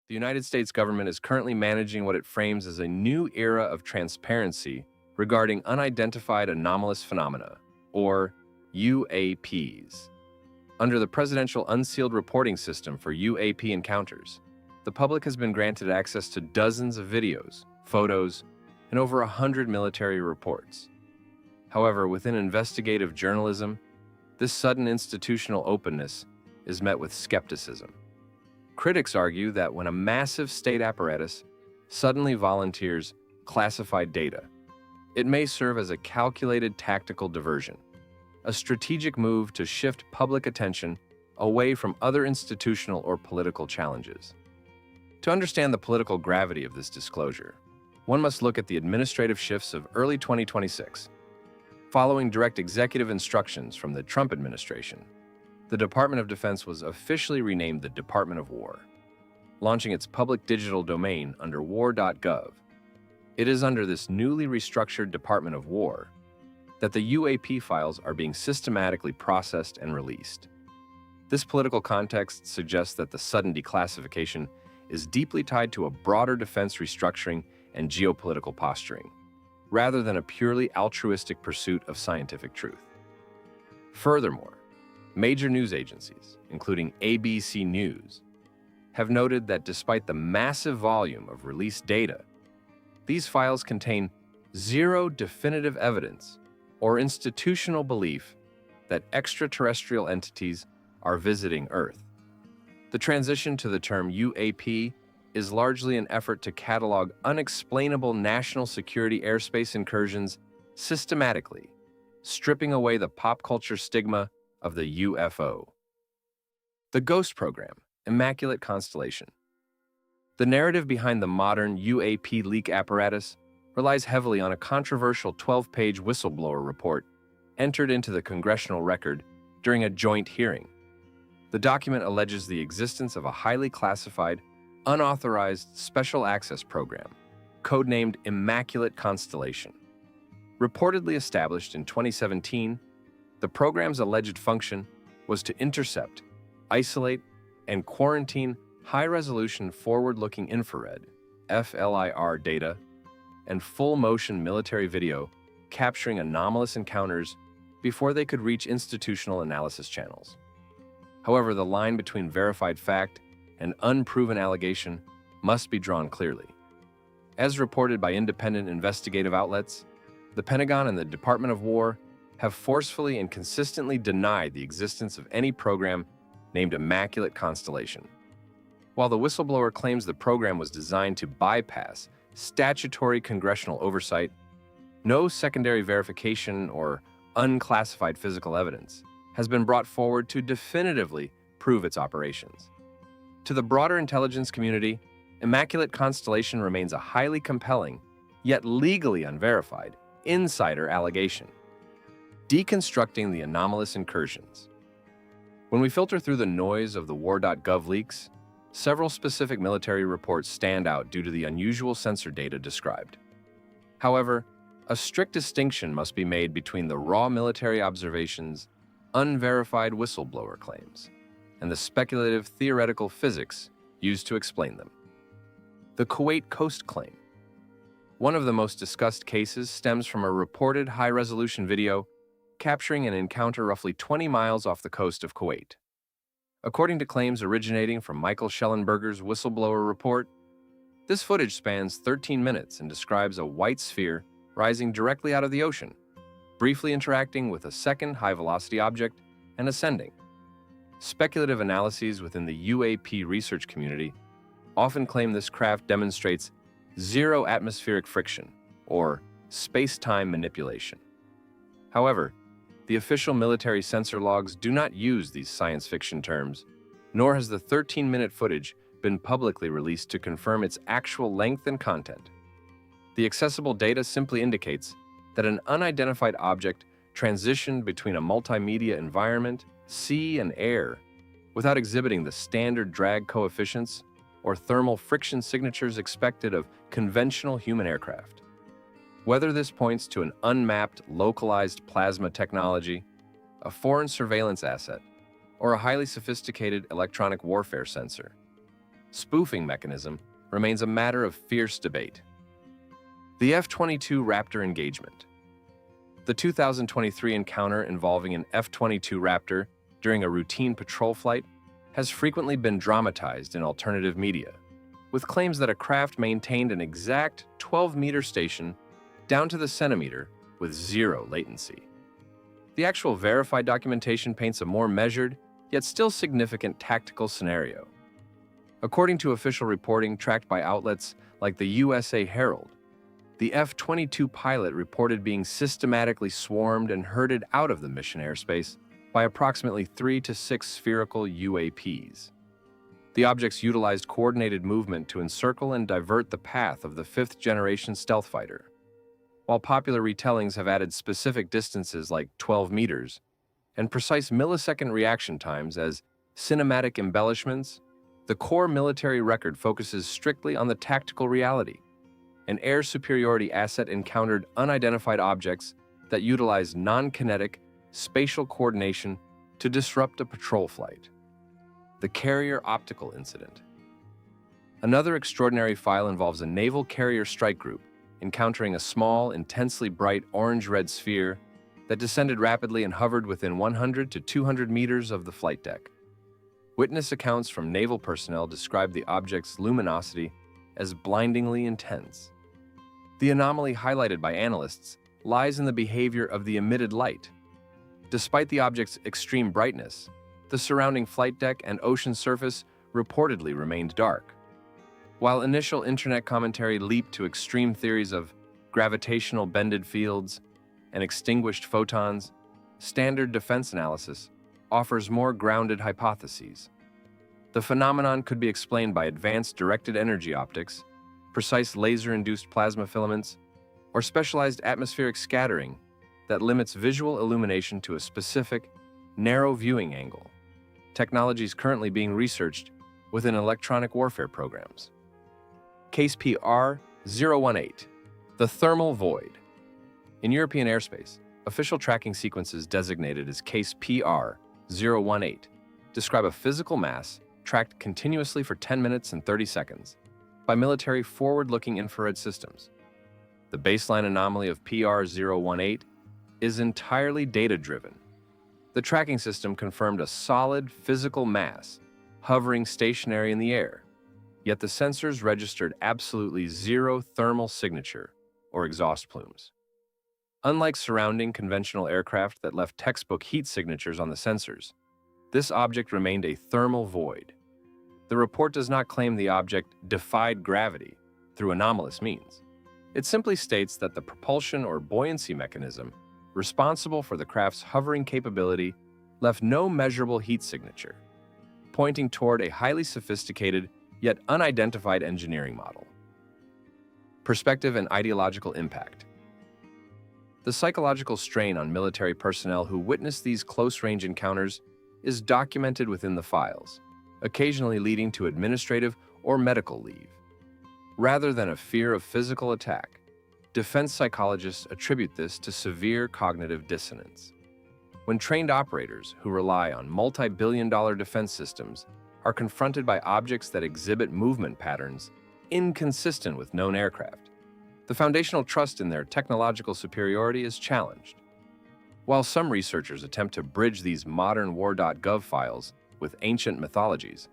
The United States government is currently managing what it frames as a new era of transparency regarding unidentified anomalous phenomena, or UAPs. Under the Presidential Unsealed Reporting System for UAP Encounters, the public has been granted access to dozens of videos, photos, and over 100 military reports. However, within investigative journalism, this sudden institutional openness is met with skepticism. Critics argue that when a massive state apparatus suddenly volunteers classified data, it may serve as a calculated tactical diversion, a strategic move to shift public attention away from other institutional or political challenges. To understand the political gravity of this disclosure, one must look at the administrative shifts of early 2026. Following direct executive instructions from the Trump administration, the Department of Defense was officially renamed the Department of War, launching its public digital domain under war.gov. It is under this newly restructured Department of War that the UAP files are being systematically processed and released. This political context suggests that the sudden declassification is deeply tied to a broader defense restructuring and geopolitical posturing, rather than a purely altruistic pursuit of scientific truth. Furthermore, major news agencies, including ABC News, have noted that despite the massive volume of released data, these files contain zero definitive evidence or institutional belief that extraterrestrial entities are visiting Earth. The transition to the term UAP is largely an effort to catalog unexplainable national security airspace incursions systematically, stripping away the pop culture stigma of the UFO. The Ghost Program, Immaculate Constellation. The narrative behind the modern UAP leak apparatus relies heavily on a controversial 12-page whistleblower report entered into the congressional record during a joint hearing. The document alleges the existence of a highly classified, unauthorized special access program, codenamed Immaculate Constellation. Reportedly established in 2017, the program's alleged function was to intercept, isolate, and quarantine high-resolution forward-looking infrared (FLIR) data and full-motion military video capturing anomalous encounters before they could reach institutional analysis channels. However, the line between verified fact and unproven allegation must be drawn clearly. As reported by independent investigative outlets, the Pentagon and the Department of War have forcefully and consistently denied the existence of any program named Immaculate Constellation. While the whistleblower claims the program was designed to bypass statutory congressional oversight, no secondary verification or unclassified physical evidence has been brought forward to definitively prove its operations. To the broader intelligence community, Immaculate Constellation remains a highly compelling, yet legally unverified, insider allegation. Deconstructing the anomalous incursions. When we filter through the noise of the war.gov leaks, several specific military reports stand out due to the unusual sensor data described. However, a strict distinction must be made between the raw military observations, unverified whistleblower claims, and the speculative theoretical physics used to explain them. The Kuwait Coast claim. One of the most discussed cases stems from a reported high-resolution video capturing an encounter roughly 20 miles off the coast of Kuwait. According to claims originating from Michael Schellenberger's whistleblower report, this footage spans 13 minutes and describes a white sphere rising directly out of the ocean, briefly interacting with a second high-velocity object and ascending. Speculative analyses within the UAP research community often claim this craft demonstrates zero atmospheric friction, or space-time manipulation. However, the official military sensor logs do not use these science fiction terms, nor has the 13-minute footage been publicly released to confirm its actual length and content. The accessible data simply indicates that an unidentified object transitioned between a multimedia environment, sea, and air without exhibiting the standard drag coefficients or thermal friction signatures expected of conventional human aircraft. Whether this points to an unmapped, localized plasma technology, a foreign surveillance asset, or a highly sophisticated electronic warfare sensor, spoofing mechanism remains a matter of fierce debate. The F-22 Raptor engagement. The 2023 encounter involving an F-22 Raptor during a routine patrol flight has frequently been dramatized in alternative media, with claims that a craft maintained an exact 12-meter station down to the centimeter with zero latency. The actual verified documentation paints a more measured, yet still significant tactical scenario. According to official reporting tracked by outlets like the USA Herald, the F-22 pilot reported being systematically swarmed and herded out of the mission airspace by approximately 3 to 6 spherical UAPs. The objects utilized coordinated movement to encircle and divert the path of the fifth-generation stealth fighter. While popular retellings have added specific distances like 12 meters and precise millisecond reaction times as cinematic embellishments, the core military record focuses strictly on the tactical reality. An air superiority asset encountered unidentified objects that utilize non-kinetic spatial coordination to disrupt a patrol flight. The carrier optical incident. Another extraordinary file involves a naval carrier strike group encountering a small, intensely bright orange-red sphere that descended rapidly and hovered within 100 to 200 meters of the flight deck. Witness accounts from naval personnel describe the object's luminosity as blindingly intense. The anomaly highlighted by analysts lies in the behavior of the emitted light. Despite the object's extreme brightness, the surrounding flight deck and ocean surface reportedly remained dark. While initial internet commentary leaped to extreme theories of gravitational bended fields and extinguished photons, standard defense analysis offers more grounded hypotheses. The phenomenon could be explained by advanced directed energy optics, precise laser-induced plasma filaments, or specialized atmospheric scattering that limits visual illumination to a specific, narrow viewing angle. Technologies currently being researched within electronic warfare programs. Case PR018, the thermal void. In European airspace, official tracking sequences designated as Case PR018 describe a physical mass tracked continuously for 10 minutes and 30 seconds by military forward-looking infrared systems. The baseline anomaly of PR018 is entirely data-driven. The tracking system confirmed a solid physical mass hovering stationary in the air, yet the sensors registered absolutely zero thermal signature or exhaust plumes. Unlike surrounding conventional aircraft that left textbook heat signatures on the sensors, this object remained a thermal void. The report does not claim the object defied gravity through anomalous means. It simply states that the propulsion or buoyancy mechanism responsible for the craft's hovering capability left no measurable heat signature, pointing toward a highly sophisticated yet unidentified engineering model. Perspective and ideological impact. The psychological strain on military personnel who witness these close-range encounters is documented within the files, occasionally leading to administrative or medical leave. Rather than a fear of physical attack, defense psychologists attribute this to severe cognitive dissonance. When trained operators who rely on multi-billion-dollar defense systems are confronted by objects that exhibit movement patterns inconsistent with known aircraft, the foundational trust in their technological superiority is challenged. While some researchers attempt to bridge these modern war.gov files with ancient mythologies,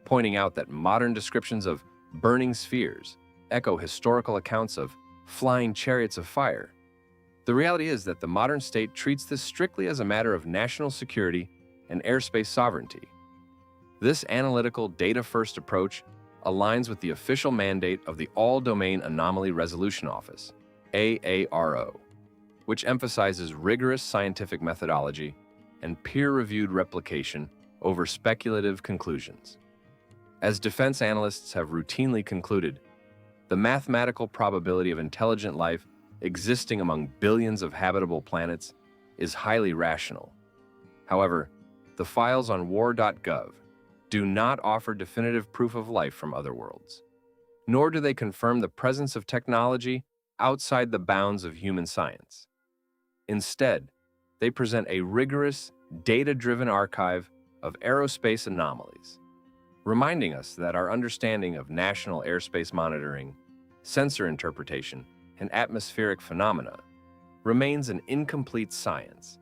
pointing out that modern descriptions of burning spheres echo historical accounts of flying chariots of fire, the reality is that the modern state treats this strictly as a matter of national security and airspace sovereignty. This analytical, data-first approach aligns with the official mandate of the All-Domain Anomaly Resolution Office, AARO, which emphasizes rigorous scientific methodology and peer-reviewed replication over speculative conclusions. As defense analysts have routinely concluded, the mathematical probability of intelligent life existing among billions of habitable planets is highly rational. However, the files on war.gov do not offer definitive proof of life from other worlds, nor do they confirm the presence of technology outside the bounds of human science. Instead, they present a rigorous, data-driven archive of aerospace anomalies. reminding us that our understanding of national airspace monitoring, sensor interpretation, and atmospheric phenomena remains an incomplete science.